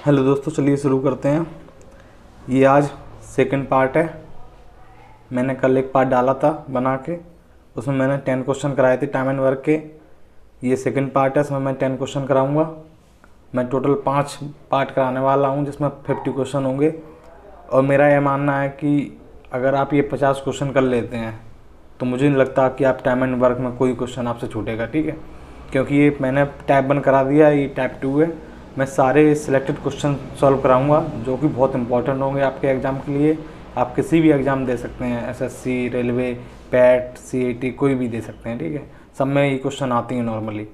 Hello दोस्तों, चलिए शुरू करते हैं। ये आज सेकंड पार्ट है। मैंने कल एक पार्ट डाला था बना के, उसमें मैंने 10 क्वेश्चन कराए थे टाइम एंड वर्क के। ये सेकंड पार्ट है, इसमें मैं 10 क्वेश्चन कराऊंगा। मैं टोटल 5 पार्ट कराने वाला हूँ, जिसमें 50 क्वेश्चन होंगे। और मेरा यह मानना है कि अगर आप ये 50 क्वेश्चन कर लेते हैं तो मुझे नहीं लगता कि आप टाइम एंड वर्क में कोई क्वेश्चन आपसे छूटेगा, ठीक है। क्योंकि ये मैंने टाइप 1 करा दिया, ये टाइप 2 है। मैं सारे सिलेक्टेड क्वेश्चन सॉल्व कराऊंगा जो कि बहुत इंपॉर्टेंट होंगे आपके एग्ज़ाम के लिए। आप किसी भी एग्ज़ाम दे सकते हैं, एसएससी, रेलवे, पैट, सीईटी, कोई भी दे सकते हैं, ठीक है। सब में ये क्वेश्चन आती हैं नॉर्मली,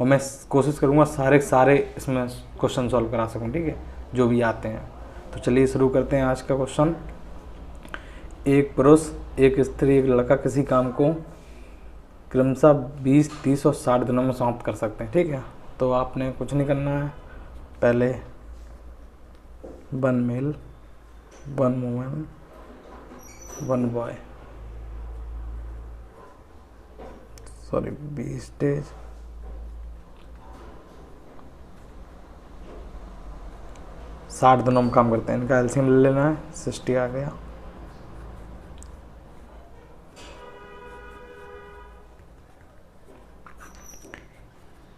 और मैं कोशिश करूँगा सारे इसमें क्वेश्चन सॉल्व करा सकूँ, ठीक है, जो भी आते हैं। तो चलिए शुरू करते हैं आज का क्वेश्चन। एक पुरुष, एक स्त्री, एक लड़का किसी काम को क्रमशः 20, 30 और 60 दिनों में समाप्त कर सकते हैं, ठीक है। तो आपने कुछ नहीं करना है। पहले 1 मेल, 1 वुमन, 1 बॉय, 20 डेज, 60 दिनों में काम करते हैं। इनका एलसीएम ले लेना है, 60 आ गया।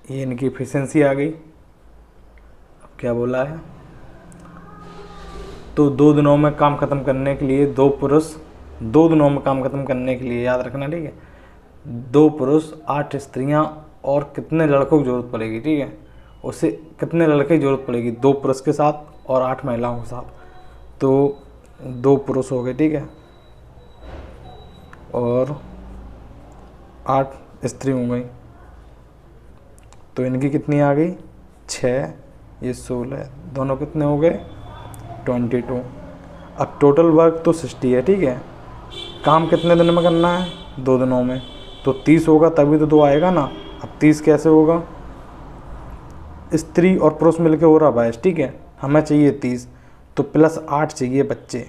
ये इनकी एफिशिएंसी आ गई। अब क्या बोला है, तो 2 दिनों में काम ख़त्म करने के लिए 2 पुरुष, 2 दिनों में काम ख़त्म करने के लिए, याद रखना, ठीक है, 2 पुरुष, 8 स्त्रियां और कितने लड़कों की ज़रूरत पड़ेगी, ठीक है। उसे कितने लड़के की ज़रूरत पड़ेगी, 2 पुरुष के साथ और 8 महिलाओं के साथ। तो 2 पुरुष हो गए, ठीक है, और 8 स्त्री हो गई। तो इनकी कितनी आ गई, 6, ये 16, दोनों कितने हो गए, 22। अब टोटल वर्क तो 60 है, ठीक है। काम कितने दिन में करना है, 2 दिनों में। तो 30 होगा तभी तो 2 आएगा ना। अब 30 कैसे होगा, स्त्री और पुरुष मिलके हो रहा 22, ठीक है। हमें चाहिए 30, तो प्लस 8 चाहिए बच्चे,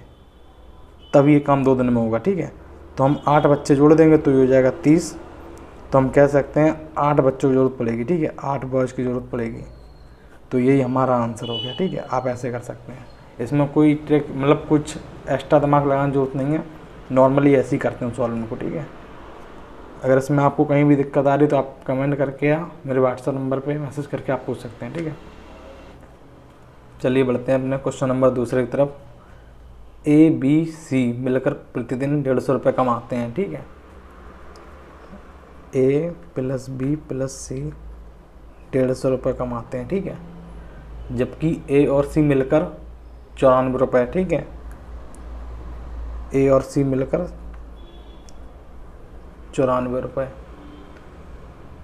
तब ये काम 2 दिन में होगा, ठीक है। तो हम 8 बच्चे जोड़ देंगे तो ये हो जाएगा 30। तो हम कह सकते हैं 8 बच्चों की ज़रूरत पड़ेगी, ठीक है, 8 बॉयज़ की ज़रूरत पड़ेगी। तो यही हमारा आंसर हो गया, ठीक है। आप ऐसे कर सकते हैं, इसमें कोई ट्रिक मतलब कुछ एक्स्ट्रा दिमाग लगाने की ज़रूरत नहीं है। नॉर्मली ऐसे ही करते हैं सॉल्व इनको, ठीक है। अगर इसमें आपको कहीं भी दिक्कत आ रही तो आप कमेंट करके या मेरे व्हाट्सएप नंबर पे मैसेज करके आप पूछ सकते हैं, ठीक है। चलिए बढ़ते हैं अपने क्वेश्चन नंबर दूसरे की तरफ। ए, बी, सी मिलकर प्रतिदिन 150 रुपये कमाते हैं, ठीक है। ए प्लस बी प्लस सी 150 रुपये कमाते हैं, ठीक है। जबकि ए और सी मिलकर 94 रुपये, ठीक है। ए और सी मिलकर 94 रुपये,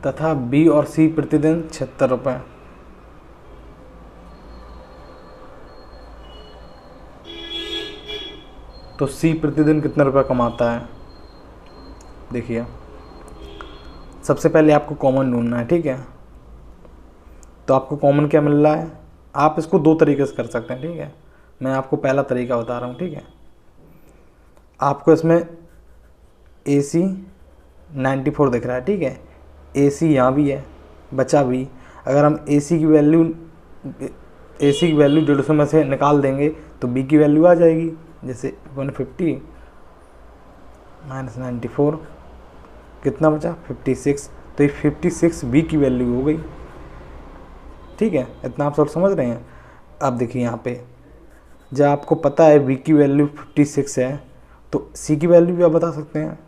तथा बी और सी प्रतिदिन 76 रुपये। तो सी प्रतिदिन कितने रुपये कमाता है, देखिए। सबसे पहले आपको कॉमन ढूंढना है, ठीक है। तो आपको कॉमन क्या मिल रहा है, आप इसको 2 तरीके से कर सकते हैं, ठीक है। मैं आपको पहला तरीका बता रहा हूँ, ठीक है। आपको इसमें ए सी 94 दिख रहा है, ठीक है। ए सी यहाँ भी है, बचा भी। अगर हम ए सी की वैल्यू 150 में से निकाल देंगे तो बी की वैल्यू आ जाएगी। जैसे 150 माइनस 94 कितना बचा, 56। तो ये 56 बी की वैल्यू हो गई, ठीक है। इतना आप सब समझ रहे हैं। अब देखिए यहाँ पे जब आपको पता है बी की वैल्यू 56 है तो सी की वैल्यू भी आप बता सकते हैं।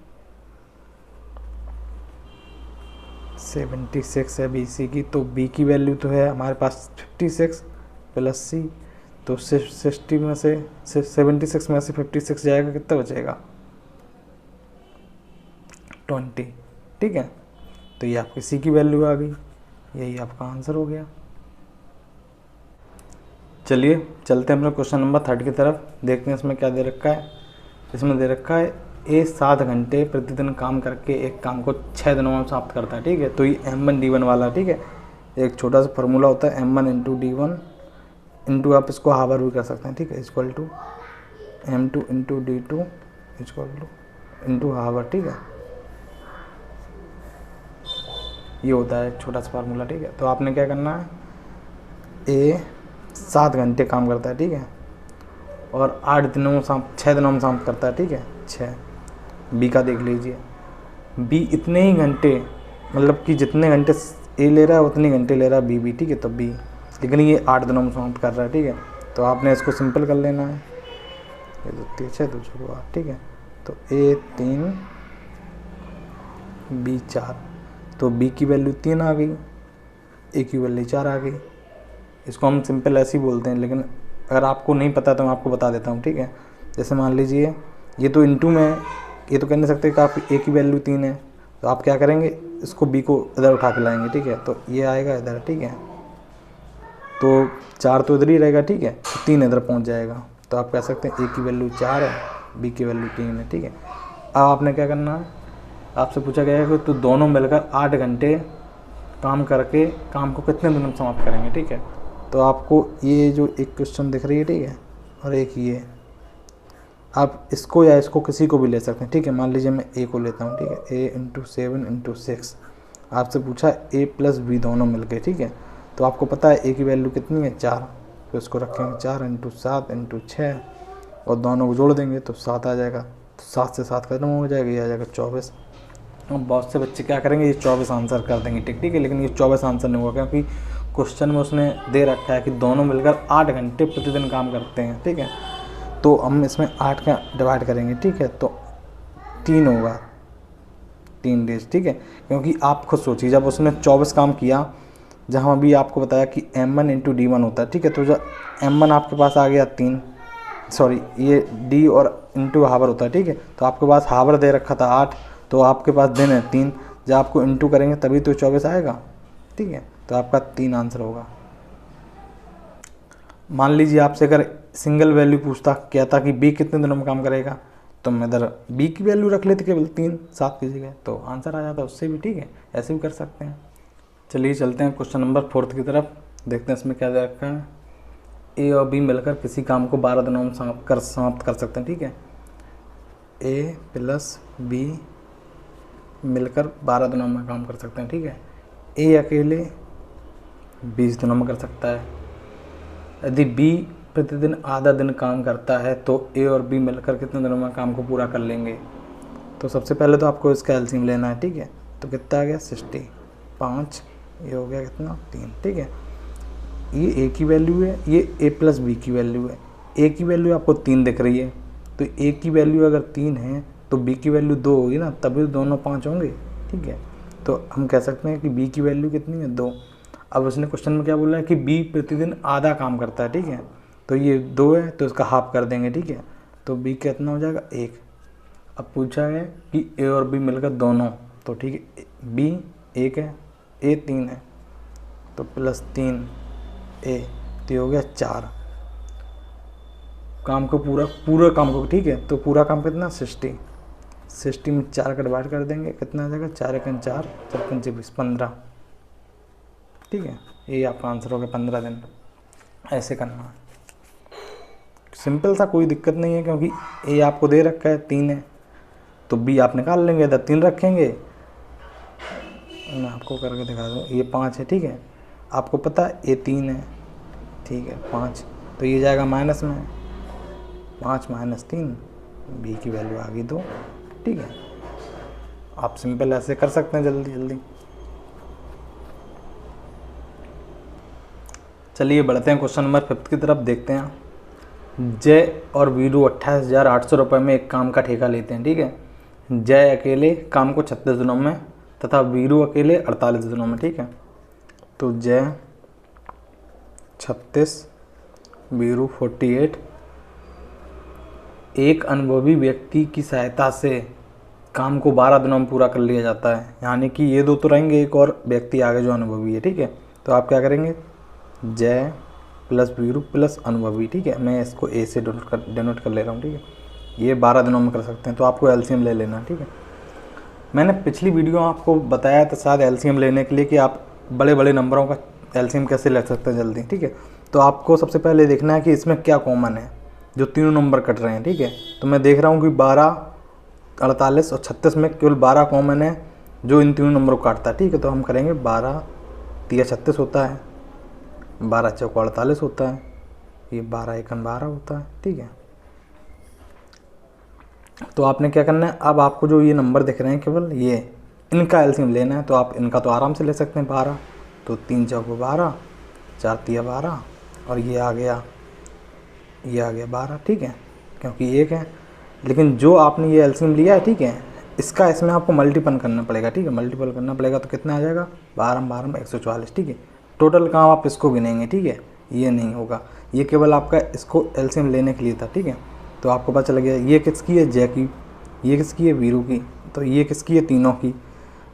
76 है बी सी की, तो बी की वैल्यू तो है हमारे पास 56 प्लस सी। तो 60 में से 76 में से 56 जाएगा, कितना बचेगा, 20, ठीक है। तो ये आपकी सी की वैल्यू आ गई, यही आपका आंसर हो गया। चलिए चलते हैं अपने क्वेश्चन नंबर 30 की तरफ, देखते हैं इसमें क्या दे रखा है। इसमें दे रखा है ए 7 घंटे प्रतिदिन काम करके एक काम को 6 दिनों में समाप्त करता है, ठीक है। तो ये M1D1 वाला, ठीक है। एक छोटा सा फार्मूला होता है M1 इंटू D1 इंटू, आप इसको हावर भी कर सकते हैं, ठीक है, equal to M2 into D2 equal to into hour, ठीक है। ये होता है एक छोटा सा फार्मूला, ठीक है। तो आपने क्या करना है, ए 7 घंटे काम करता है, ठीक है, और 8 दिनों में 6 दिनों में समाप्त करता है, ठीक है, 6। बी का देख लीजिए, बी इतने ही घंटे, मतलब कि जितने घंटे ए ले रहा है उतने घंटे ले रहा है बी भी, ठीक है, तो बी, लेकिन ये 8 दिनों में समाप्त कर रहा है, ठीक है, तो आपने इसको सिंपल कर लेना है, ये तो 3 6 2 6 8, ठीक है, तो ए 3 बी 4, तो बी की वैल्यू 3 आ गई, ए की वैल्यू 4 आ गई। इसको हम सिंपल ऐसे ही बोलते हैं, लेकिन अगर आपको नहीं पता तो मैं आपको बता देता हूँ, ठीक है। जैसे मान लीजिए ये तो इनटू में, ये तो कह नहीं सकते कि आप ए की वैल्यू 3 है, तो आप क्या करेंगे, इसको बी को इधर उठा के लाएंगे, ठीक है, तो ये आएगा इधर, ठीक है, तो 4 तो इधर ही रहेगा, ठीक है, तो 3 इधर पहुँच जाएगा, तो आप कह सकते हैं ए की वैल्यू 4 है, बी की वैल्यू 3 है, ठीक है। अब आपने क्या करना है, आपसे पूछा गया है कि तो दोनों मिलकर 8 घंटे काम करके काम को कितने दिनों में समाप्त करेंगे, ठीक है। तो आपको ये जो एक क्वेश्चन दिख रही है, ठीक है, और एक ये, आप इसको या इसको किसी को भी ले सकते हैं, ठीक है। मान लीजिए मैं ए को लेता हूँ, ठीक है, ए इंटू 7 इंटू 6, आपसे पूछा ए प्लस बी दोनों मिल गए, ठीक है, तो आपको पता है ए की वैल्यू कितनी है 4, तो इसको रखेंगे 4 इंटू 7 इंटू 6 और दोनों को जोड़ देंगे तो 7 आ जाएगा, तो 7 से 7 खत्म हो जाएगा, ये आ जाएगा 24। अब बहुत से बच्चे क्या करेंगे, ये 24 आंसर कर देंगे, ठीक है, लेकिन ये 24 आंसर नहीं होगा, क्योंकि क्वेश्चन में उसने दे रखा है कि दोनों मिलकर 8 घंटे प्रतिदिन काम करते हैं, ठीक है, तो हम इसमें 8 का डिवाइड करेंगे, ठीक है, तो 3 होगा, 3 डेज, ठीक है, क्योंकि आप खुद सोचिए जब उसने 24 काम किया, जहाँ अभी आपको बताया कि m1 इंटू D1 होता है, ठीक है, तो जब m1 आपके पास आ गया 3, सॉरी ये D और इंटू हावर होता है, ठीक है, तो आपके पास हावर दे रखा था 8, तो आपके पास दिन है 3, जब आपको इंटू करेंगे तभी तो 24 आएगा, ठीक है, तो आपका 3 आंसर होगा। मान लीजिए आपसे अगर सिंगल वैल्यू पूछता, कहता कि बी कितने दिनों में काम करेगा, तो मैं इधर बी की वैल्यू रख लेते केवल 3 7 की जगह, तो आंसर आ जाता उससे भी, ठीक है, ऐसे भी कर सकते हैं। चलिए चलते हैं क्वेश्चन नंबर 4 की तरफ, देखते हैं इसमें क्या दे रखा है। ए और बी मिलकर किसी काम को 12 दिनों में समाप्त कर सकते हैं, ठीक है, ए प्लस बी मिलकर 12 दिनों में काम कर सकते हैं, ठीक है, ए अकेले 20 दिनों में कर सकता है। यदि बी प्रतिदिन आधा दिन काम करता है तो ए और बी मिलकर कितने दिनों में काम को पूरा कर लेंगे। तो सबसे पहले तो आपको इसका एलसीएम लेना है, ठीक है, तो कितना आ गया 60, 5, ये हो गया कितना 3, ठीक है, ये ए की वैल्यू है, ये ए प्लस बी की वैल्यू है। ए की वैल्यू आपको 3 दिख रही है, तो ए की वैल्यू अगर 3 है तो बी की वैल्यू 2 होगी ना, तभी तो दोनों 5 होंगे, ठीक है, तो हम कह सकते हैं कि बी की वैल्यू कितनी है 2। अब उसने क्वेश्चन में क्या बोला है कि बी प्रतिदिन आधा काम करता है, ठीक है, तो ये 2 है तो इसका हाफ कर देंगे, ठीक है, तो बी कितना हो जाएगा 1। अब पूछा है कि ए और बी मिलकर दोनों, तो ठीक है, बी 1 है, ए 3 है, तो प्लस 3 ए, तो हो गया 4 काम को पूरा काम को, ठीक है, तो पूरा काम कितना 60 में 4 का डिवाइड कर देंगे, कितना आ जाएगा 4 × 4 4 × 20 15, ठीक है, ये आपका आंसर हो गया 15 दिन। ऐसे करना है, सिंपल सा, कोई दिक्कत नहीं है, क्योंकि ए आपको दे रखा है 3 है, तो बी आप निकाल लेंगे, इधर 3 रखेंगे, मैं आपको करके दिखा दूँ, ये 5 है, ठीक है, आपको पता है ए 3 है, ठीक है, 5, तो ये जाएगा माइनस में, 5 - 3, बी की वैल्यू आ गई 2, ठीक है। आप सिंपल ऐसे कर सकते हैं जल्दी जल्दी। चलिए बढ़ते हैं क्वेश्चन नंबर 5 की तरफ, देखते हैं। जय और वीरू 28,800 रुपये में एक काम का ठेका लेते हैं, ठीक है, जय अकेले काम को 36 दिनों में तथा वीरू अकेले 48 दिनों में, ठीक है, तो जय 36, वीरू 48, एक अनुभवी व्यक्ति की सहायता से काम को 12 दिनों में पूरा कर लिया जाता है, यानी कि ये 2 तो रहेंगे, एक और व्यक्ति आगे जो अनुभवी है, ठीक है, तो आप क्या करेंगे, जय प्लस वीरू प्लस अनुभवी, ठीक है, मैं इसको ए से डिनोट कर ले रहा हूँ, ठीक है, ये 12 दिनों में कर सकते हैं, तो आपको एलसीएम ले लेना, ठीक है। मैंने पिछली वीडियो में आपको बताया था शायद एलसीएम लेने के लिए कि आप बड़े बड़े नंबरों का एलसीएम कैसे ले सकते हैं जल्दी, ठीक है, तो आपको सबसे पहले देखना है कि इसमें क्या कॉमन है, जो तीनों नंबर कट रहे हैं, ठीक है, तो मैं देख रहा हूँ कि 12, 48 और 36 में केवल 12 कॉमन है जो इन तीनों नंबरों को काटता है, ठीक है, तो हम करेंगे 12 × 3 = 36 होता है, 12 चौको 48 होता है, ये 12 एकम 12 होता है। ठीक है, तो आपने क्या करना है, अब आपको जो ये नंबर दिख रहे हैं केवल ये इनका एलसीएम लेना है। तो आप इनका तो आराम से ले सकते हैं 12, तो 3 चौको 12, 4 तिया 12 और ये आ गया 12। ठीक है, क्योंकि एक है, लेकिन जो आपने ये एलसीएम लिया है, ठीक है, इसका इसमें आपको मल्टीपल करना पड़ेगा। ठीक है, मल्टीपल करना पड़ेगा तो कितना आ जाएगा, 12 में 144। ठीक है, टोटल काम आप इसको गिनेंगे। ठीक है, ये नहीं होगा, ये केवल आपका इसको एलसीएम लेने के लिए था। ठीक है, तो आपको पता चल गया ये किसकी है, जय की, ये किसकी है, वीरू की, तो ये किसकी है, तीनों की।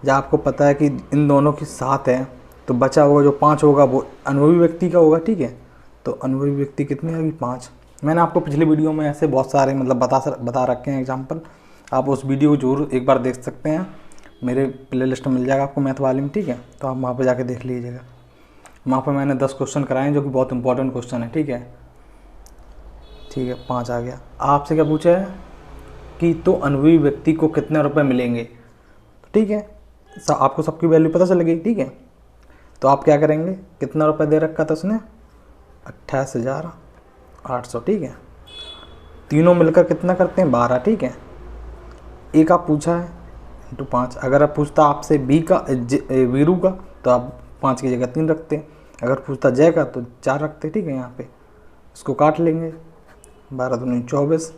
जब आपको पता है कि इन दोनों की 7 है, तो बचा होगा जो 5 होगा वो अनुभवी व्यक्ति का होगा। ठीक है, तो अनुभवी व्यक्ति कितनी आएगी, 5। मैंने आपको पिछली वीडियो में ऐसे बहुत सारे मतलब बता रखे हैं एग्जाम्पल, आप उस वीडियो को जरूर एक बार देख सकते हैं, मेरे प्ले लिस्ट में मिल जाएगा आपको मैथ वाले में। ठीक है, तो आप वहाँ पर जाके देख लीजिएगा। वहाँ पर मैंने 10 क्वेश्चन कराए हैं जो कि बहुत इंपॉर्टेंट क्वेश्चन है। ठीक है, 5 आ गया। आपसे क्या पूछा है कि तो अनुभवी व्यक्ति को कितने रुपए मिलेंगे। ठीक है, आपको सबकी वैल्यू पता चल गई। ठीक है, तो आप क्या करेंगे, कितना रुपए दे रखा था उसने, 28,800। ठीक है, तीनों मिलकर कितना करते हैं, 12। ठीक है, एक आप पूछा है इंटू 5। अगर आप पूछता आपसे बी का वीरू का तो आप 5 की जगह 3 रखते, अगर पूछता जय का तो 4 रखते। ठीक है, यहाँ पे इसको काट लेंगे, 12 दूनी 24,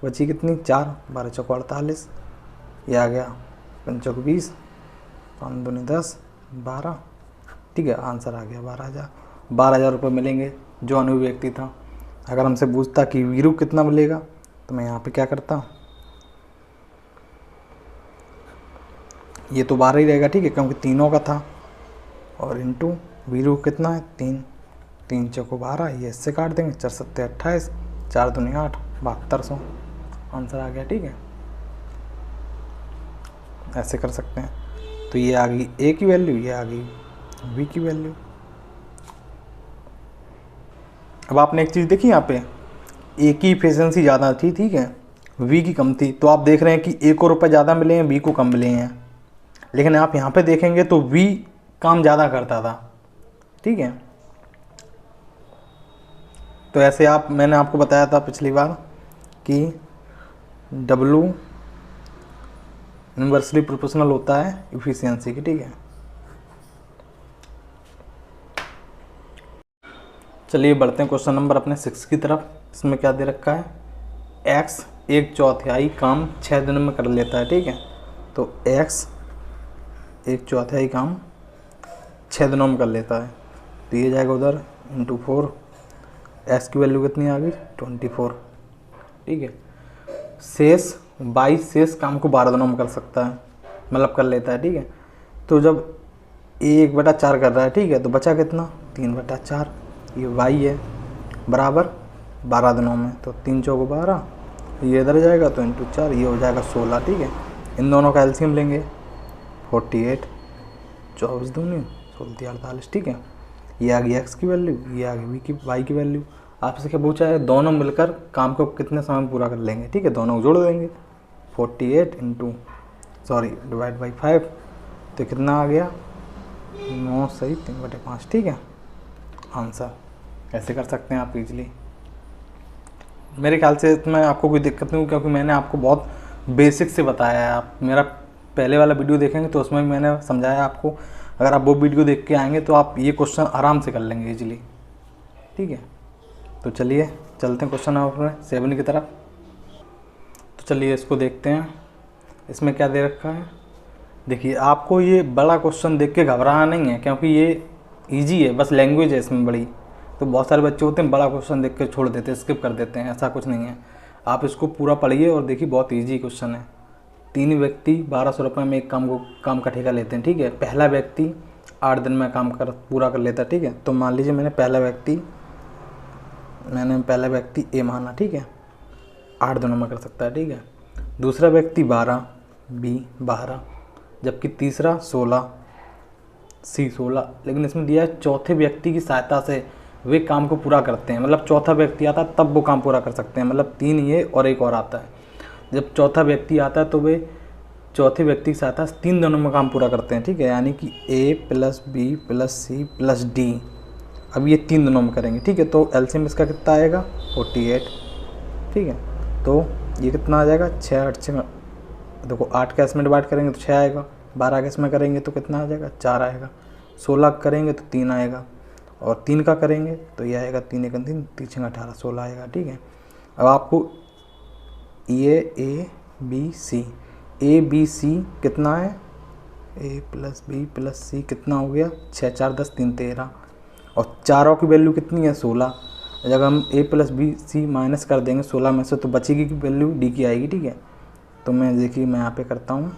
बची कितनी 4, 12 चौको 48, ये आ गया 5 चौको 20, 5 दूनी 10, 12। ठीक है, आंसर आ गया 12,000 रुपये मिलेंगे जो अनुभवी व्यक्ति था। अगर हमसे पूछता कि वीरू कितना मिलेगा तो मैं यहाँ पे क्या करता, ये तो 12 ही रहेगा। ठीक है, क्योंकि तीनों का था, और इंटू वीरू कितना है, 3 चौको 12, ये इससे काट देंगे, 4 सत्ते 28, 4 दूनी 8, 7200 आंसर आ गया। ठीक है, ऐसे कर सकते हैं। तो ये आ गई ए की वैल्यू, ये आ गई वी की वैल्यू। अब आपने एक चीज़ देखी यहाँ पे, ए की इफिशियंसी ज़्यादा थी, ठीक है, वी की कम थी। तो आप देख रहे हैं कि ए को रुपए ज़्यादा मिले हैं, वी को कम मिले हैं। लेकिन आप यहाँ पे देखेंगे तो वी काम ज़्यादा करता था। ठीक है, तो ऐसे मैंने आपको बताया था पिछली बार कि W इन्वर्सली प्रोपोर्शनल होता है इफिशियंसी की। ठीक है, चलिए बढ़ते हैं क्वेश्चन नंबर अपने 6 की तरफ। इसमें क्या दे रखा है, x 1/4 काम 6 दिनों में कर लेता है। ठीक है, तो x 1/4 काम 6 दिनों में कर लेता है, तो ये जाएगा उधर इंटू 4, s की वैल्यू कितनी आ गई, 24। ठीक है, शेष 22 काम को 12 दिनों में कर सकता है, मतलब कर लेता है। ठीक है, तो जब 1/4 कर रहा है, ठीक है, तो बचा कितना, 3/4, ये y है, बराबर 12 दिनों में, तो 3 चौको 12, ये इधर जाएगा तो इंटू 4, ये हो जाएगा 16। ठीक है, इन दोनों का एलसीएम लेंगे, 48, 24 दूनी 16 48। ठीक है, ये आ गई x की वैल्यू, ये आ गई y की वैल्यू। आपसे क्या पूछा है, दोनों मिलकर काम को कितने समय में पूरा कर लेंगे। ठीक है, दोनों को जोड़ देंगे, 48 डिवाइड बाई 5, तो कितना आ गया, 9 सही 3/5। ठीक है, आंसर ऐसे कर सकते हैं आप इजीली। मेरे ख्याल से इसमें आपको कोई दिक्कत नहीं होगी, क्योंकि मैंने आपको बहुत बेसिक से बताया है। आप मेरा पहले वाला वीडियो देखेंगे तो उसमें मैंने समझाया आपको, अगर आप वो वीडियो देख के आएंगे तो आप ये क्वेश्चन आराम से कर लेंगे इजीली। ठीक है, तो चलिए चलते हैं क्वेश्चन नंबर 7 की तरफ। तो चलिए इसको देखते हैं, इसमें क्या दे रखा है। देखिए, आपको ये बड़ा क्वेश्चन देख के घबराना नहीं है, क्योंकि ये ईजी है, बस लैंग्वेज है इसमें बड़ी। तो बहुत सारे बच्चे होते हैं बड़ा क्वेश्चन देख के छोड़ देते हैं, स्किप कर देते हैं, ऐसा कुछ नहीं है। आप इसको पूरा पढ़िए और देखिए, बहुत ईजी क्वेश्चन है। 3 व्यक्ति 1200 रुपये में एक काम का ठेका लेते हैं। ठीक है, पहला व्यक्ति 8 दिन में काम पूरा कर लेता है। ठीक है, तो मान लीजिए मैंने पहला व्यक्ति ए माना। ठीक है, 8 दिनों में कर सकता है। ठीक है, दूसरा व्यक्ति 12, बी 12, जबकि तीसरा 16, सी 16। लेकिन इसमें दिया है चौथे व्यक्ति की सहायता से वे काम को पूरा करते हैं, मतलब चौथा व्यक्ति आता है तब वो काम पूरा कर सकते हैं, मतलब 3 ये और एक और आता है। जब चौथा व्यक्ति आता है तो वे चौथे व्यक्ति की सहायता से 3 दिनों में काम पूरा करते हैं। ठीक है, यानी कि A + B + C + D अब ये 3 दिनों में करेंगे, ठीक है। तो एलसीएम इसका कितना आएगा 48, ठीक है। तो ये कितना आ जाएगा 6 8 6, देखो 8 का इसमें डिवाइड करेंगे तो 6 आएगा, 12 का इसमें करेंगे तो कितना आ जाएगा 4 आएगा, 16 करेंगे तो 3 आएगा, और 3 का करेंगे तो ये आएगा 3 1 3 3 6 18 16 आएगा, ठीक है। अब आपको ये ए बी सी कितना है, ए प्लस बी प्लस सी कितना हो गया 6 4 10 3 13, और चारों की वैल्यू कितनी है 16। जब हम ए प्लस बी सी माइनस कर देंगे 16 में से तो बचेगी की वैल्यू डी की आएगी, ठीक है। तो मैं देखिए मैं यहाँ पे करता हूँ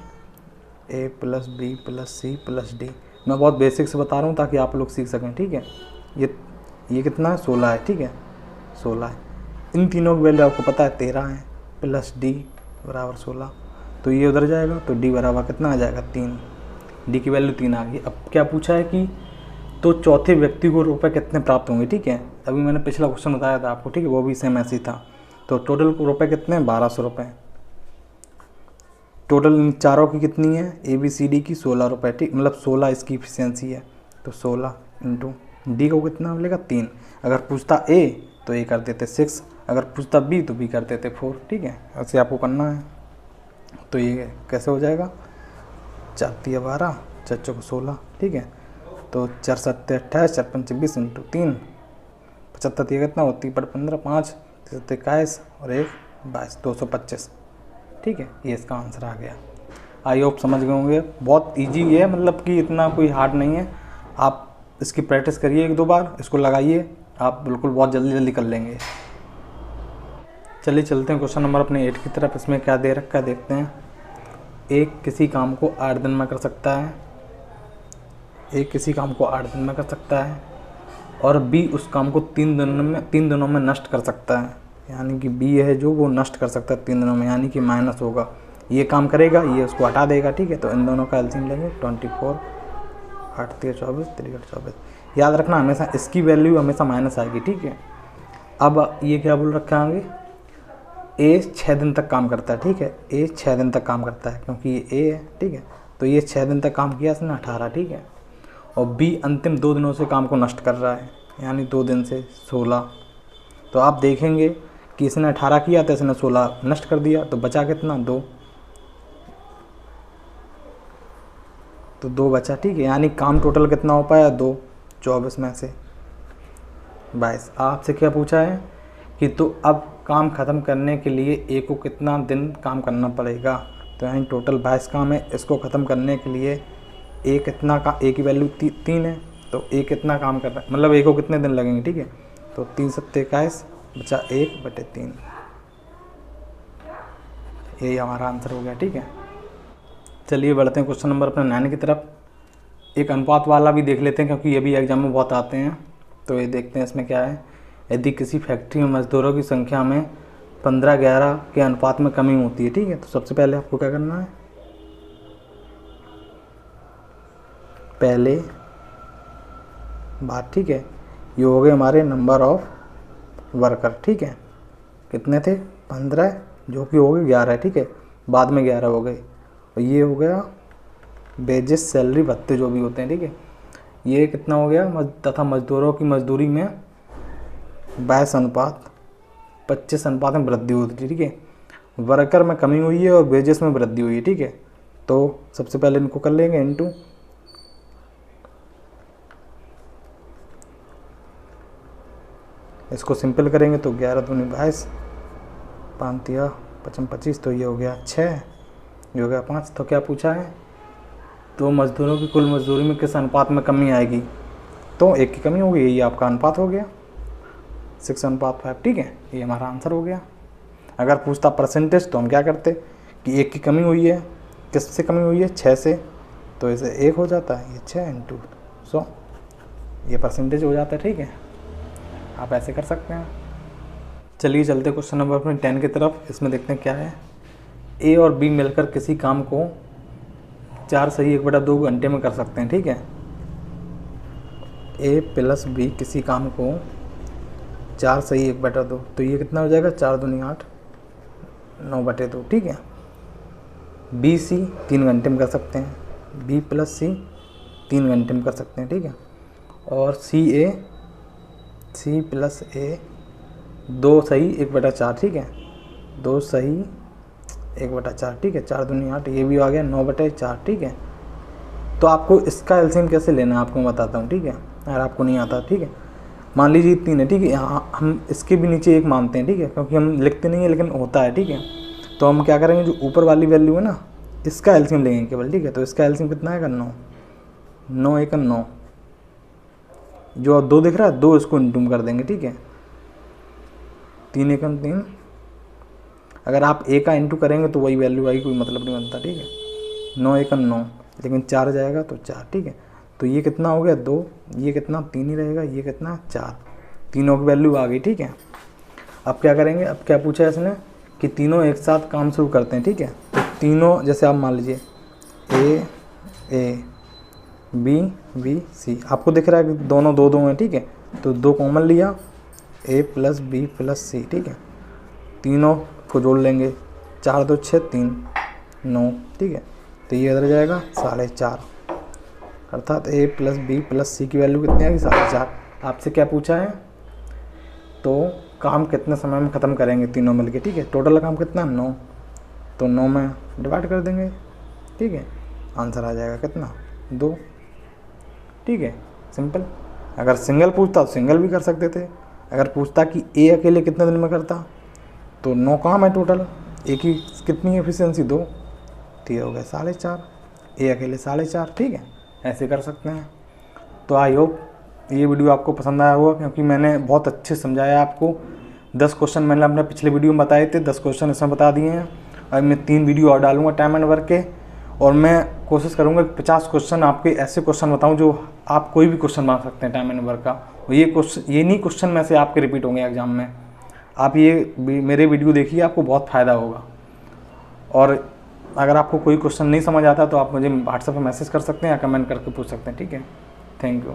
a plus b plus c plus d, मैं बहुत बेसिक से बता रहा हूँ ताकि आप लोग सीख सकें, ठीक है। ये कितना है 16 है, ठीक है 16 है। इन तीनों की वैल्यू आपको पता है 13 है, प्लस डी बराबर 16, तो ये उधर जाएगा तो डी बराबर कितना आ जाएगा 3, डी की वैल्यू 3 आ गई। अब क्या पूछा है कि तो चौथे व्यक्ति को रुपए कितने प्राप्त होंगे, ठीक है। अभी मैंने पिछला क्वेश्चन बताया था आपको, ठीक है, वो भी सेम ऐसे ही था। तो टोटल रुपए कितने हैं 1200 रुपये, टोटल इन चारों की कितनी है ए बी सी डी की 16 रुपये, ठीक, मतलब 16 इसकी इफिशियंसी है। तो 16 इंटू डी को कितना मिलेगा 3, अगर पूछता ए तो ए कर देते 6, अगर पूछता बी तो बी कर देते 4, ठीक है। ऐसे आपको करना है। तो ये कैसे हो जाएगा 4 3 12 4 4 16, ठीक है। तो 4 7 28 4 5 26 इंटू 3 75, ये कितना होती है 15 5 21 और 1 22 225, ठीक है। ये इसका आंसर आ गया। आई होप समझ गए होंगे, बहुत इजी है, मतलब कि इतना कोई हार्ड नहीं है। आप इसकी प्रैक्टिस करिए 1 2 बार, इसको लगाइए, आप बिल्कुल बहुत जल्दी कर लेंगे। चलिए चलते हैं क्वेश्चन नंबर अपने 8 की तरफ। इसमें क्या दे रखा है देखते हैं। एक किसी काम को 8 दिन में कर सकता है, एक किसी काम को 8 दिन में कर सकता है, और बी उस काम को 3 दिनों में नष्ट कर सकता है। यानी कि बी है जो वो नष्ट कर सकता है 3 दिनों में, यानी कि माइनस होगा, ये काम करेगा ये उसको हटा देगा, ठीक है। तो इन दोनों का एलसीएम लेंगे 24 8 3 24 3 8 24। याद रखना हमेशा इसकी वैल्यू हमेशा माइनस आएगी, ठीक है। अब ये क्या बोल रखा है आगे, ए 6 दिन तक काम करता है, ठीक है। ए 6 दिन तक काम करता है क्योंकि ये ए है, ठीक है। तो ये 6 दिन तक काम किया इसने 18, ठीक है। और बी अंतिम 2 दिनों से काम को नष्ट कर रहा है, यानी 2 दिन से 16। तो आप देखेंगे कि इसने 18 किया तो इसने 16 नष्ट कर दिया, तो बचा कितना 2, तो 2 बचा, ठीक है। यानी काम टोटल कितना हो पाया 2, 24 में से 22। आपसे क्या पूछा है कि तो अब काम ख़त्म करने के लिए ए को कितना दिन काम करना पड़ेगा। तो यानी टोटल 22 काम है, इसको ख़त्म करने के लिए ए कितना का, ए की वैल्यू 3 है, तो ए कितना काम कर रहा है, मतलब ए को कितने दिन लगेंगे, ठीक है। तो 3 7 21 बचा 1/3, यही हमारा आंसर हो गया, ठीक है। चलिए बढ़ते हैं क्वेश्चन नंबर अपने 9 की तरफ। एक अनुपात वाला भी देख लेते हैं क्योंकि ये भी एग्जाम में बहुत आते हैं। तो ये देखते हैं इसमें क्या है। यदि किसी फैक्ट्री में मजदूरों की संख्या में 15-11 के अनुपात में कमी होती है, ठीक है। तो सबसे पहले आपको क्या करना है, पहले बात, ठीक है, ये हो गए हमारे नंबर ऑफ वर्कर, ठीक है। कितने थे 15, जो कि हो गए 11, ठीक है, बाद में 11 हो गए। और ये हो गया वेजेस सैलरी भत्ते जो भी होते हैं, ठीक है। ये कितना हो गया, तथा मजदूरों की मजदूरी में 22:25 अनुपात में वृद्धि हुई थी, ठीक है। वर्कर में कमी हुई है और वेजेस में वृद्धि हुई है, ठीक है। तो सबसे पहले इनको कर लेंगे इनटू, इसको सिंपल करेंगे तो 11 दूनी 22, 5 तिया 55 25, तो ये हो गया 6, ये हो गया 5। तो क्या पूछा है, तो मजदूरों की कुल मजदूरी में किस अनुपात में कमी आएगी। तो 1 की कमी हो गई, ये आपका अनुपात हो गया 6:5, ठीक है। ये हमारा आंसर हो गया। अगर पूछता परसेंटेज तो हम क्या करते कि 1 की कमी हुई है, किस से कमी हुई है 6 से, तो इसे 1 हो जाता है, ये 6 × 100, ये परसेंटेज हो जाता है, ठीक है। आप ऐसे कर सकते हैं। चलिए चलते क्वेश्चन नंबर अपने 10 की तरफ। इसमें देखते हैं क्या है। ए और बी मिलकर किसी काम को 4 सही 1/2 घंटे में कर सकते हैं, ठीक है। ए प्लस बी किसी काम को 4 सही 1/2, तो ये कितना हो जाएगा 4 दूनी 8 9/2, ठीक है। बी सी 3 घंटे में कर सकते हैं, बी प्लस सी 3 घंटे में कर सकते हैं, ठीक है। और सी ए सी प्लस ए, 2 सही 1/4, ठीक है, 2 सही 1/4, ठीक है, 4 दूनी 8, ये भी आ गया 9/4, ठीक है। तो आपको इसका एलसीएम कैसे लेना है आपको मैं बताता हूँ, ठीक है, अगर आपको नहीं आता, ठीक है। मान लीजिए 3 है, ठीक है, यहाँ हम इसके भी नीचे 1 मानते हैं, ठीक है, क्योंकि हम लिखते नहीं है लेकिन होता है, ठीक है। तो हम क्या करेंगे, जो ऊपर वाली वैल्यू है ना, इसका एलसीएम लेंगे केवल, ठीक है। तो इसका एलसीएम कितना आएगा, 9, 9 1 9, जो 2 दिख रहा है 2 इसको इंटू कर देंगे, ठीक है, 3 1 3। अगर आप ए का इंटू करेंगे तो वही वैल्यू आई, कोई मतलब नहीं बनता, ठीक है। 9 1 9, लेकिन 4 जाएगा तो 4, ठीक है। तो ये कितना हो गया 2, ये कितना 3 ही रहेगा, ये कितना 4, तीनों की वैल्यू आ गई, ठीक है। अब क्या करेंगे, अब क्या पूछा है इसने कि तीनों एक साथ काम शुरू करते हैं, ठीक है। तो तीनों जैसे आप मान लीजिए ए बी बी सी, आपको दिख रहा है कि दोनों 2 2 हैं, ठीक है। तो 2 कॉमन लिया, ए प्लस बी प्लस सी, ठीक है, तीनों को जोड़ लेंगे, 4 2 6 3 9, ठीक है। तो ये इधर जाएगा 4.5, अर्थात ए प्लस बी प्लस सी की वैल्यू कितनी आएगी, 4.5। आपसे क्या पूछा है, तो काम कितने समय में ख़त्म करेंगे तीनों मिलके, ठीक है। टोटल काम कितना 9, तो 9 में डिवाइड कर देंगे, ठीक है, आंसर आ जाएगा कितना 2, ठीक है, सिंपल। अगर सिंगल पूछता तो सिंगल भी कर सकते थे, अगर पूछता कि ए अकेले कितने दिन में करता, तो 9 काम है टोटल, ए की कितनी एफिशिएंसी 2, तो ये हो गया 4.5, ए अकेले 4.5, ठीक है, ऐसे कर सकते हैं। तो आई होप ये वीडियो आपको पसंद आया होगा, क्योंकि मैंने बहुत अच्छे समझाया आपको। 10 क्वेश्चन मैंने अपने पिछले वीडियो में बताए थे, 10 क्वेश्चन इसमें बता दिए हैं। और मैं 3 वीडियो और डालूंगा टाइम एंड वर्क के, और मैं कोशिश करूंगा कि 50 क्वेश्चन आपके ऐसे क्वेश्चन बताऊं जो आप कोई भी क्वेश्चन बना सकते हैं टाइम एंड वर्क का। और ये नहीं क्वेश्चन में से आपके रिपीट होंगे एग्जाम में। आप ये मेरे वीडियो देखिए, आपको बहुत फ़ायदा होगा। और अगर आपको कोई क्वेश्चन नहीं समझ आता तो आप मुझे व्हाट्सएप पर मैसेज कर सकते हैं या कमेंट करके पूछ सकते हैं, ठीक है। Thank you.